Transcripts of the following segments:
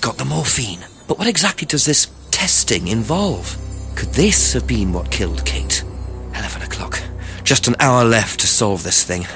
got the morphine. But what exactly does this testing involve? Could this have been what killed Kate? 11 o'clock. Just an hour left to solve this thing.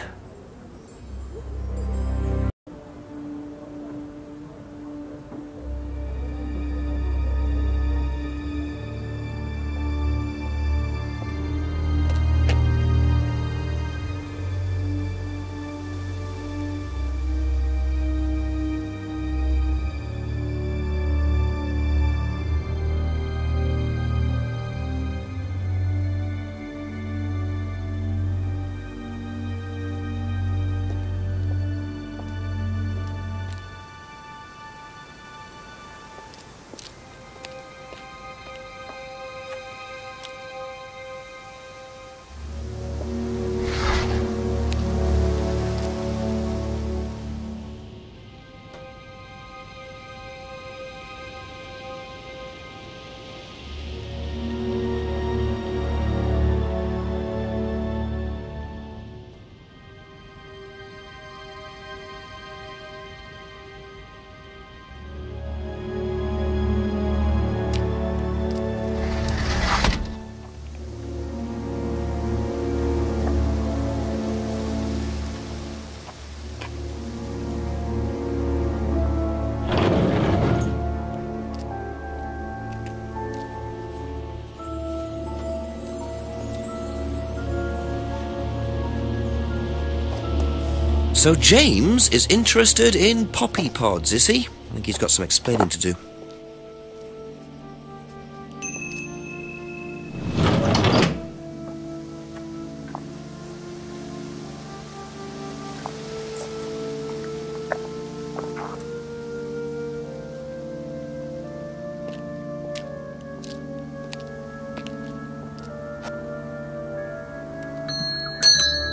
So James is interested in poppy pods, is he? I think he's got some explaining to do.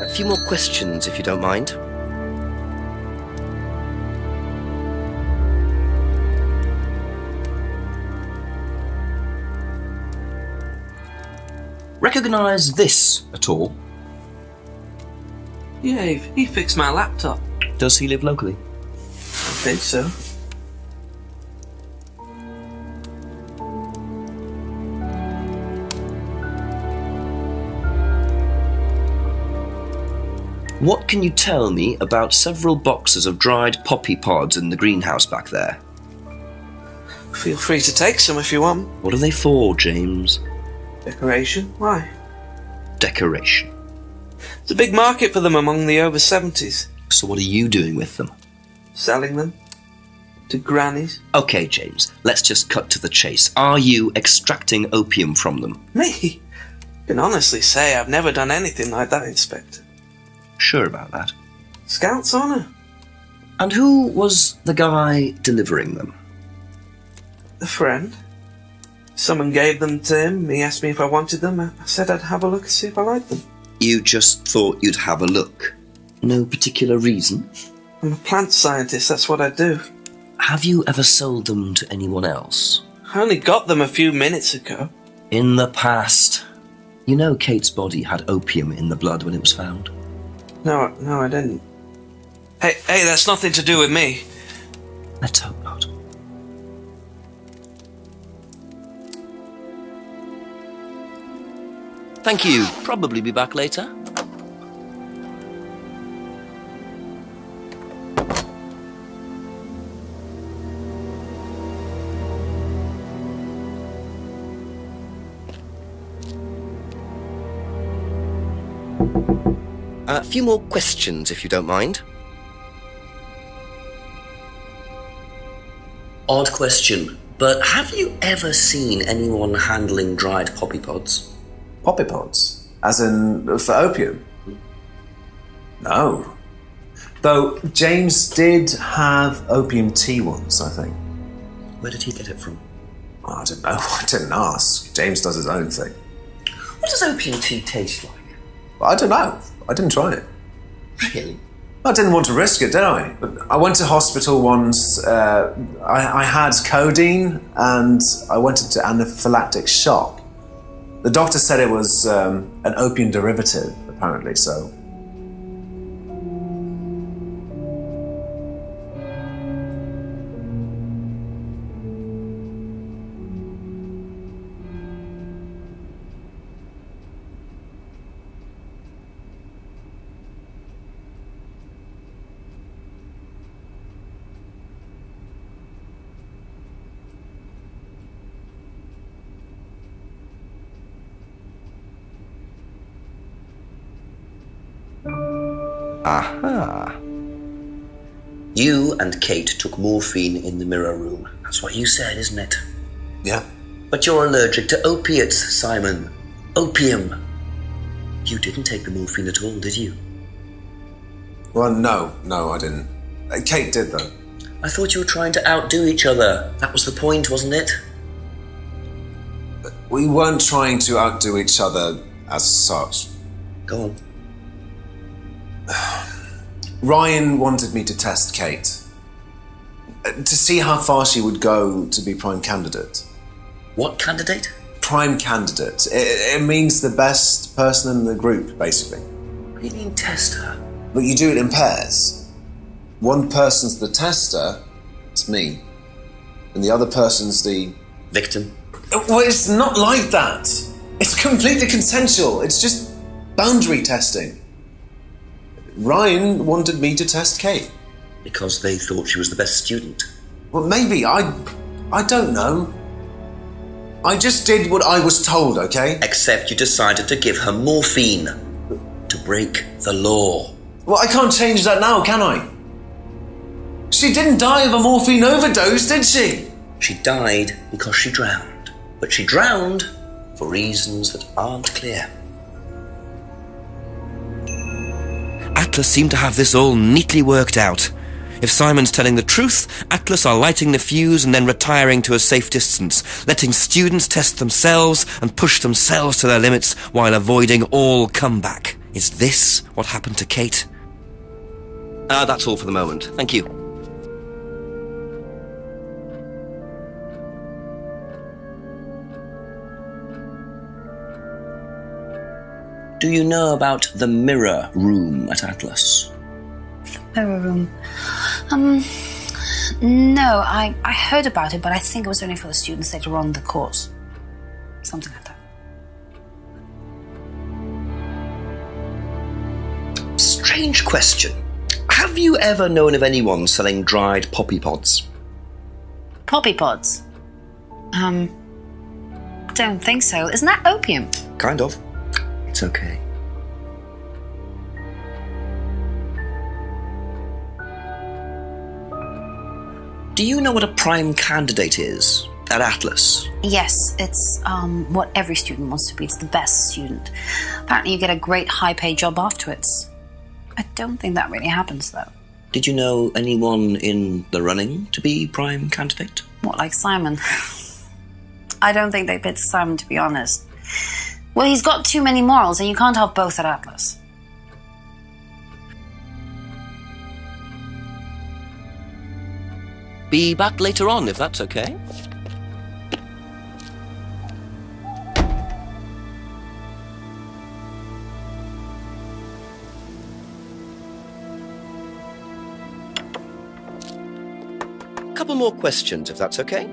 A few more questions, if you don't mind. Recognise this at all? Yeah, he fixed my laptop. Does he live locally? I think so. What can you tell me about several boxes of dried poppy pods in the greenhouse back there? Feel free to take some if you want. What are they for, James? Decoration? Why? Decoration. There's a big market for them among the over 70s. So what are you doing with them? Selling them to grannies. Okay, James, let's just cut to the chase. Are you extracting opium from them? Me? I can honestly say I've never done anything like that, Inspector. Sure about that? Scout's honour. And who was the guy delivering them? A friend. Someone gave them to him. He asked me if I wanted them. I said I'd have a look and see if I liked them. You just thought you'd have a look? No particular reason? I'm a plant scientist, that's what I do. Have you ever sold them to anyone else? I only got them a few minutes ago. In the past. You know Kate's body had opium in the blood when it was found? No, I didn't. Hey, that's nothing to do with me. Let's hope not. Thank you. Probably be back later. A few more questions, if you don't mind. Odd question, but have you ever seen anyone handling dried poppy pods? Poppy pods? As in, for opium? No. Though James did have opium tea once, I think. Where did he get it from? Oh, I don't know. I didn't ask. James does his own thing. What does opium tea taste like? I don't know. I didn't try it. Really? I didn't want to risk it, did I? But I went to hospital once. I had codeine and I went into anaphylactic shock. The doctor said it was an opium derivative, apparently, so... Aha. You and Kate took morphine in the mirror room. That's what you said, isn't it? Yeah. But you're allergic to opiates, Simon. Opium. You didn't take the morphine at all, did you? Well, no, I didn't. Kate did, though. I thought you were trying to outdo each other. That was the point, wasn't it? We weren't trying to outdo each other as such. Go on. Ryan wanted me to test Kate. To see how far she would go to be prime candidate. What candidate? Prime candidate. It means the best person in the group, basically. What do you mean, test her? But you do it in pairs. One person's the tester, it's me. And the other person's the... Victim. Well, it's not like that. It's completely consensual. It's just boundary testing. Ryan wanted me to test Kate. Because they thought she was the best student. Well, maybe. I don't know. I just did what I was told, okay? Except you decided to give her morphine. To break the law. Well, I can't change that now, can I? She didn't die of a morphine overdose, did she? She died because she drowned. But she drowned for reasons that aren't clear. Atlas seemed to have this all neatly worked out. If Simon's telling the truth, Atlas are lighting the fuse and then retiring to a safe distance, letting students test themselves and push themselves to their limits while avoiding all comeback. Is this what happened to Kate? That's all for the moment. Thank you. Do you know about the mirror room at Atlas? Mirror room. No, I heard about it, but I think it was only for the students later on in the course. Something like that. Strange question. Have you ever known of anyone selling dried poppy pods? Poppy pods? Don't think so. Isn't that opium? Kind of. It's okay. Do you know what a prime candidate is at Atlas? Yes, it's what every student wants to be. It's the best student. Apparently you get a great high-paid job afterwards. I don't think that really happens, though. Did you know anyone in the running to be prime candidate? What, like Simon? I don't think they picked Simon, to be honest. Well, he's got too many morals, and you can't have both at Atlas. Be back later on, if that's okay. Couple more questions, if that's okay.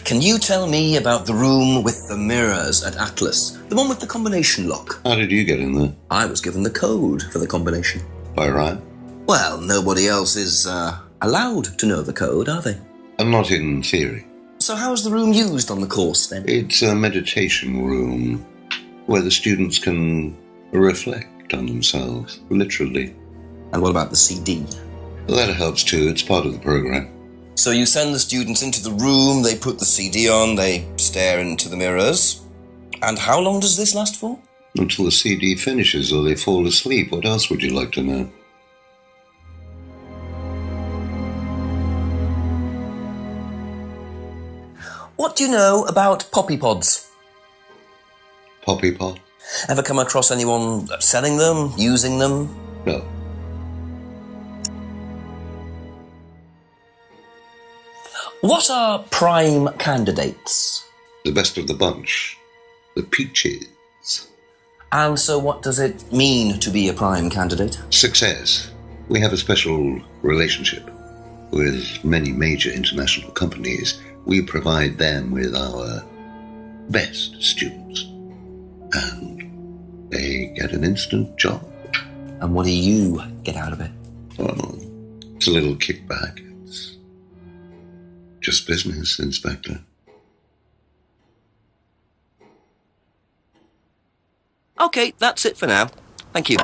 Can you tell me about the room with the mirrors at Atlas? The one with the combination lock? How did you get in there? I was given the code for the combination. By Ryan? Well, nobody else is allowed to know the code, are they? And not in theory. So how's the room used on the course, then? It's a meditation room where the students can reflect on themselves, literally. And what about the CD? Well, that helps too. It's part of the program. So you send the students into the room, they put the CD on, they stare into the mirrors. And how long does this last for? Until the CD finishes or they fall asleep. What else would you like to know? What do you know about poppy pods? Poppy pod? Ever come across anyone selling them, using them? No. What are prime candidates? The best of the bunch. The peaches. And so what does it mean to be a prime candidate? Success. We have a special relationship with many major international companies. We provide them with our best students. And they get an instant job. And what do you get out of it? Well, it's a little kickback. It's just business, Inspector. OK, that's it for now. Thank you.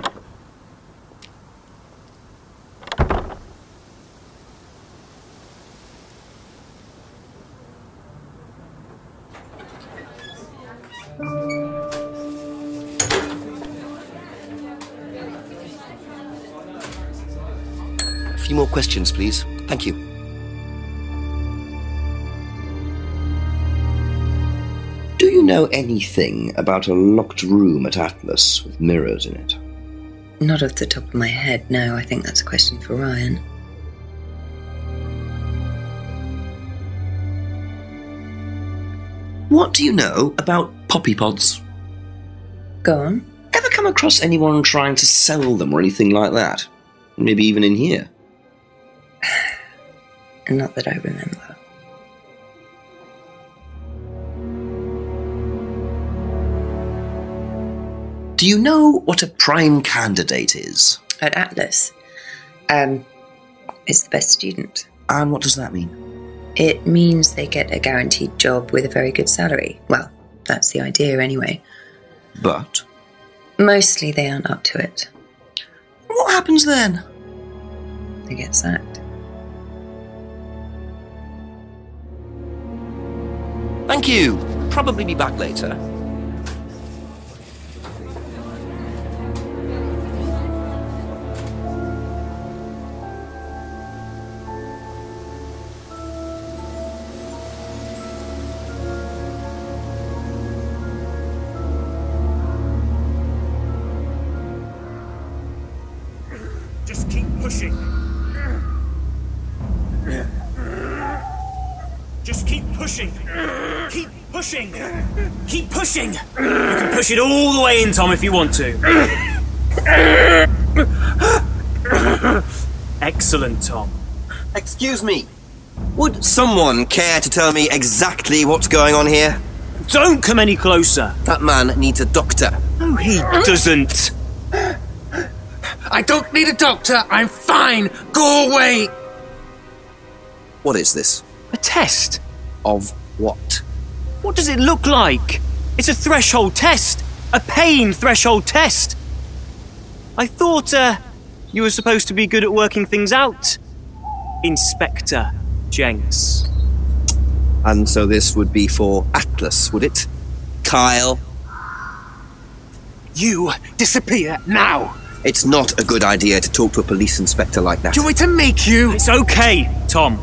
A few more questions, please. Thank you. Do you know anything about a locked room at Atlas with mirrors in it? Not off the top of my head, no. I think that's a question for Ryan. What do you know about poppy pods? Go on. Ever come across anyone trying to sell them or anything like that? Maybe even in here? Not that I remember. Do you know what a prime candidate is? At Atlas, it's the best student. And what does that mean? It means they get a guaranteed job with a very good salary. Well, that's the idea anyway. But? Mostly they aren't up to it. What happens then? They get sacked. Thank you. Probably be back later. Just keep pushing. Just keep pushing. Keep pushing. Keep pushing. You can push it all the way in, Tom, if you want to. Excellent, Tom. Excuse me. Would someone care to tell me exactly what's going on here? Don't come any closer. That man needs a doctor. No, he doesn't. I don't need a doctor. I'm fine. Go away. What is this? A test. Of what? What does it look like? It's a threshold test. A pain threshold test. I thought, you were supposed to be good at working things out. Inspector Jenks. And so this would be for Atlas, would it? Kyle? You disappear now. It's not a good idea to talk to a police inspector like that. Do you want me to make you? It's okay, Tom.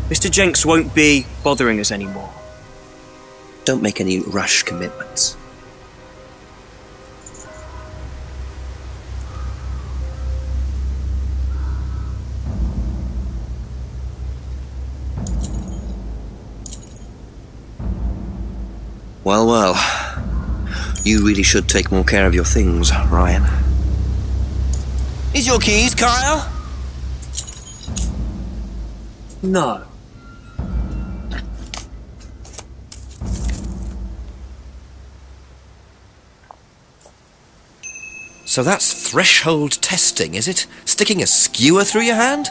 Mr. Jenks won't be bothering us anymore. Don't make any rash commitments. Well, well. You really should take more care of your things, Ryan. Is your keys, Kyle? No. So that's threshold testing, is it? Sticking a skewer through your hand?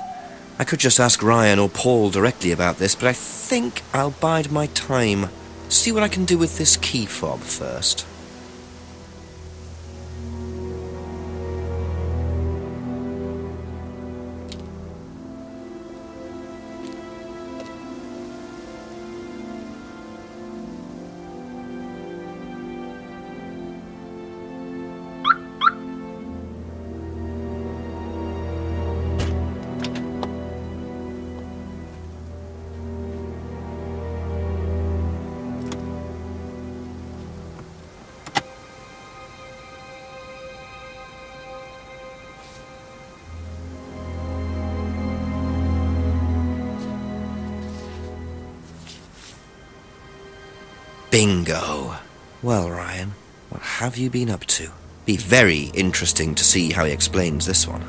I could just ask Ryan or Paul directly about this, but I think I'll bide my time. See what I can do with this key fob first. Bingo. Well, Ryan, what have you been up to? Be very interesting to see how he explains this one.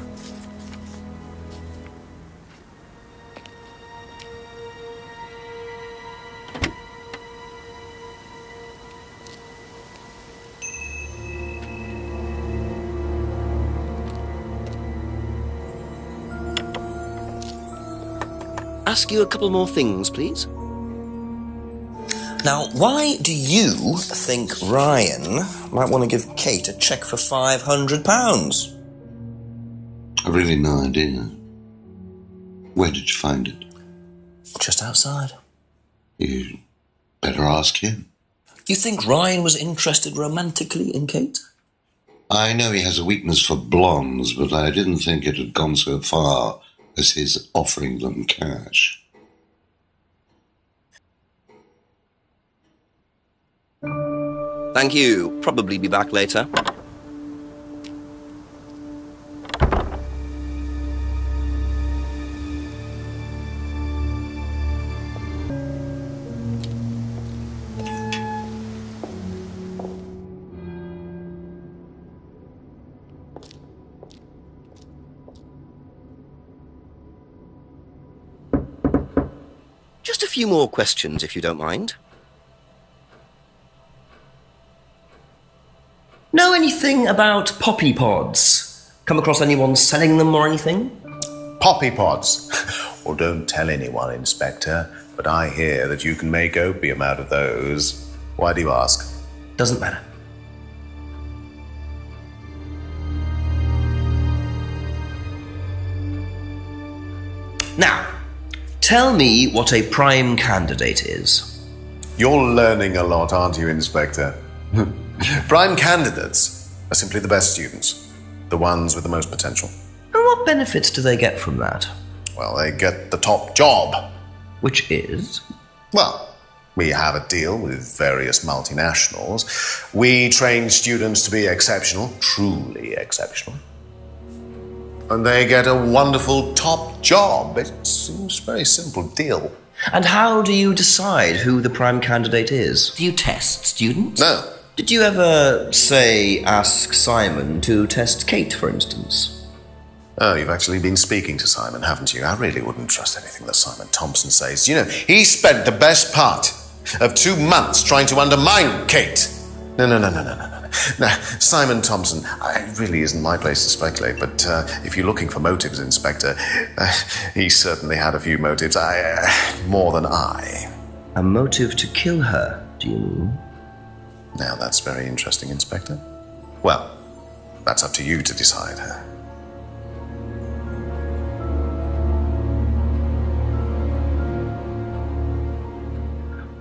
Ask you a couple more things, please. Now, why do you think Ryan might want to give Kate a cheque for £500? I've really no idea. Where did you find it? Just outside. You better ask him. You think Ryan was interested romantically in Kate? I know he has a weakness for blondes, but I didn't think it had gone so far as his offering them cash. Thank you. Probably be back later. Just a few more questions, if you don't mind. Know anything about poppy pods? Come across anyone selling them or anything? Poppy pods? Well, don't tell anyone, Inspector, but I hear that you can make opium out of those. Why do you ask? Doesn't matter. Now, tell me what a prime candidate is. You're learning a lot, aren't you, Inspector? Prime candidates are simply the best students, the ones with the most potential. And what benefits do they get from that? Well, they get the top job. Which is? Well, we have a deal with various multinationals. We train students to be exceptional, truly exceptional. And they get a wonderful top job. It seems a very simple deal. And how do you decide who the prime candidate is? Do you test students? No. Did you ever, say, ask Simon to test Kate, for instance? Oh, you've actually been speaking to Simon, haven't you? I really wouldn't trust anything that Simon Thompson says. You know, he spent the best part of 2 months trying to undermine Kate. No. Now, Simon Thompson, it really isn't my place to speculate, but if you're looking for motives, Inspector, he certainly had a few motives, more than I. A motive to kill her, do you mean? Now, that's very interesting, Inspector. Well, that's up to you to decide.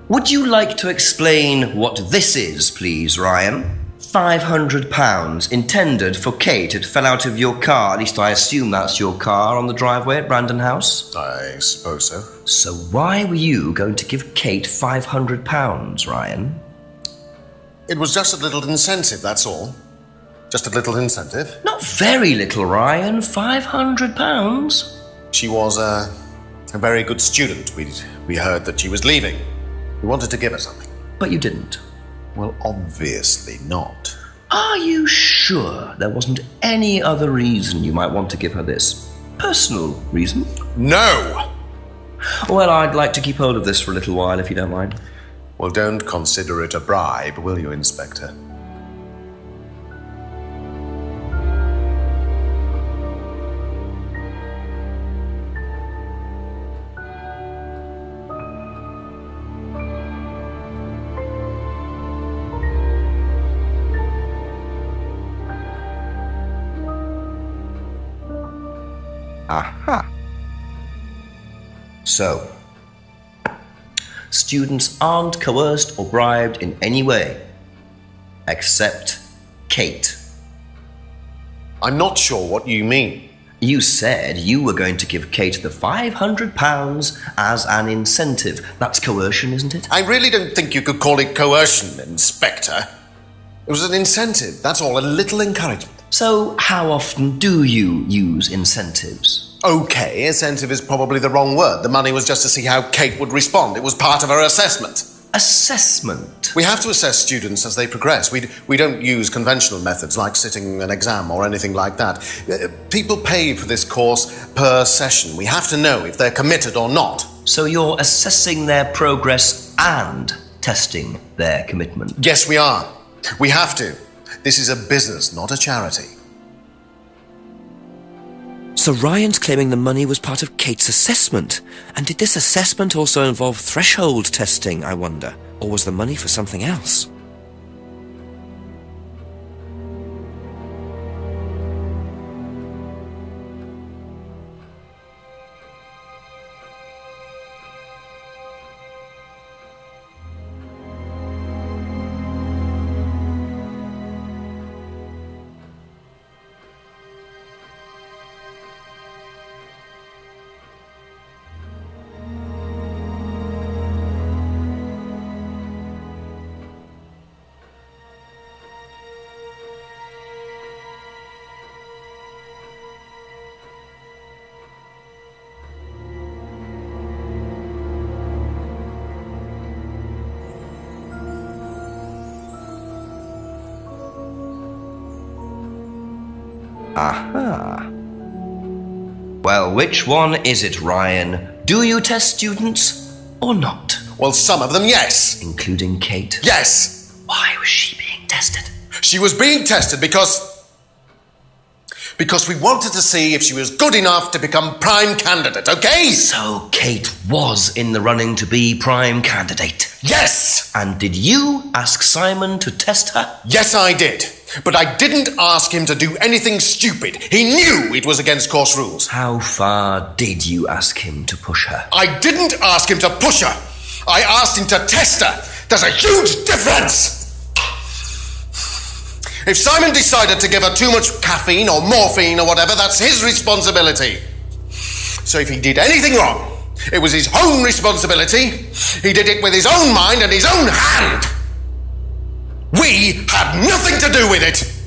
Would you like to explain what this is, please, Ryan? £500 intended for Kate. It fell out of your car. At least I assume that's your car on the driveway at Brandon House. I suppose so. So why were you going to give Kate £500, Ryan? It was just a little incentive, that's all. Just a little incentive. Not very little, Ryan. £500. She was a very good student. We heard that she was leaving. We wanted to give her something. But you didn't. Well, obviously not. Are you sure there wasn't any other reason you might want to give her this? Personal reason? No! Well, I'd like to keep hold of this for a little while, if you don't mind. Well, don't consider it a bribe, will you, Inspector? Aha. So, students aren't coerced or bribed in any way, except Kate. I'm not sure what you mean. You said you were going to give Kate the £500 as an incentive. That's coercion, isn't it? I really don't think you could call it coercion, Inspector. It was an incentive, that's all, a little encouragement. So, how often do you use incentives? Okay, incentive is probably the wrong word. The money was just to see how Kate would respond. It was part of her assessment. Assessment? We have to assess students as they progress. We don't use conventional methods like sitting an exam or anything like that. People pay for this course per session. We have to know if they're committed or not. So you're assessing their progress and testing their commitment? Yes, we are. We have to. This is a business, not a charity. So Ryan's claiming the money was part of Kate's assessment. And did this assessment also involve threshold testing, I wonder? Or was the money for something else? Aha. Well, which one is it, Ryan? Do you test students or not? Well, some of them, yes. Including Kate? Yes. Why was she being tested? She was being tested because we wanted to see if she was good enough to become prime candidate, okay? So Kate was in the running to be prime candidate? Yes! And did you ask Simon to test her? Yes, I did. But I didn't ask him to do anything stupid. He knew it was against course rules. How far did you ask him to push her? I didn't ask him to push her. I asked him to test her. There's a huge difference! If Simon decided to give her too much caffeine or morphine or whatever, that's his responsibility. So if he did anything wrong, it was his own responsibility. He did it with his own mind and his own hand. We had nothing to do with it.